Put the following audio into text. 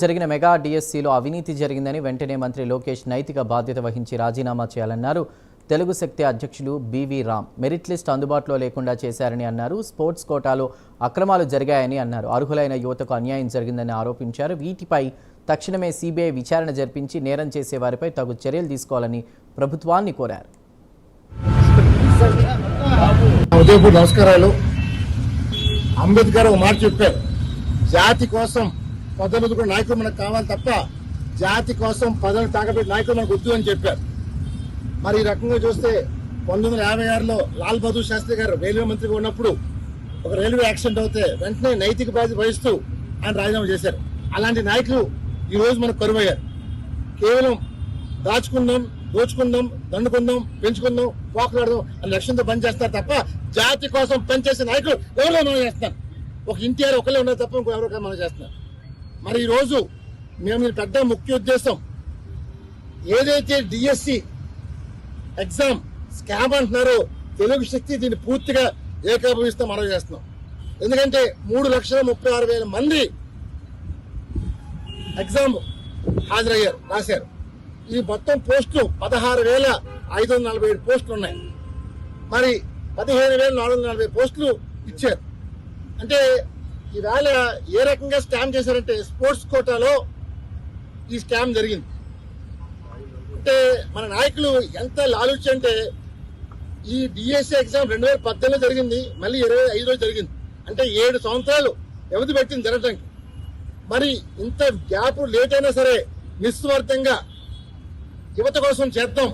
జరిగిన మెగా డిఎస్సిలో అవినీతి జరిగిందని వెంటనే మంత్రి లోకేష్ నైతిక బాధ్యత వహించి రాజీనామా చేయాలన్నారు. తెలుగు శక్తి అధ్యక్షులు బివి రామ్ మెరిట్ లిస్ట్ అందుబాటులో లేకుండా చేశారని అన్నారు. స్పోర్ట్స్ కోటాలో అక్రమాలు జరిగాయని అన్నారు. అర్హులైన యువతకు అన్యాయం జరిగిందని ఆరోపించారు. వీటిపై తక్షణమే సిబిఐ విచారణ జరిపించి నేరం చేసే వారిపై తగు చర్యలు తీసుకోవాలని ప్రభుత్వాన్ని కోరారు. నమస్కారాలు. అంబేద్కర్ ఒక మాట చెప్పారు, జాతి కోసం పదవులు కూడా నాయకులు మనకు కావాలి తప్ప జాతి కోసం పదవులు తాగబెట్టి నాయకులు మనకు వద్దు అని చెప్పారు. మరి ఈ రకంగా చూస్తే 1956లో లాల్ బహదూర్ శాస్త్రి గారు రైల్వే మంత్రిగా ఉన్నప్పుడు ఒక రైల్వే యాక్సిడెంట్ అవుతే వెంటనే నైతిక బాధ్యత వహిస్తూ ఆయన రాజీనామా చేశారు. అలాంటి నాయకులు ఈ రోజు మనకు కరువయ్యారు. కేవలం దాచుకుందాం, దోచుకుందాం, దండుకుందాం, పెంచుకుందాం, పోకలాడదాం అనే లక్ష్యంతో పనిచేస్తారు తప్ప జాతి కోసం పనిచేసే నాయకులు ఎవరో మనం చేస్తున్నారు. ఒక ఎన్టీఆర్ ఒకళ్ళే ఉన్నారు తప్ప ఇంకో ఎవరో మనం చేస్తున్నారు. మరి ఈ రోజు మేము పెద్ద ముఖ్య ఉద్దేశం ఏదైతే డిఎస్సి ఎగ్జామ్ స్కామ్ అంటున్నారో తెలుగు శక్తి దీన్ని పూర్తిగా ఏకాభవిస్తూ మనం చేస్తున్నాం. ఎందుకంటే 3,36,000 మంది ఎగ్జామ్ హాజరయ్యారు, రాశారు. ఈ మొత్తం పోస్టులు 16,547 పోస్టులు ఉన్నాయి. మరి 15,440 పోస్టులు ఇచ్చారు. అంటే ఈవేళ ఏ రకంగా స్కామ్ చేశారంటే స్పోర్ట్స్ కోటాలో ఈ స్కామ్ జరిగింది. అంటే మన నాయకులు ఎంత లాలుచి అంటే ఈ డిఎస్సి ఎగ్జామ్ 2018 జరిగింది, మళ్ళీ 25లో జరిగింది. అంటే 7 సంవత్సరాలు వ్యవధి పెట్టింది జరగడానికి. మరి ఇంత గ్యాప్ లేట్ అయినా సరే నిస్వార్థంగా యువత కోసం చేద్దాం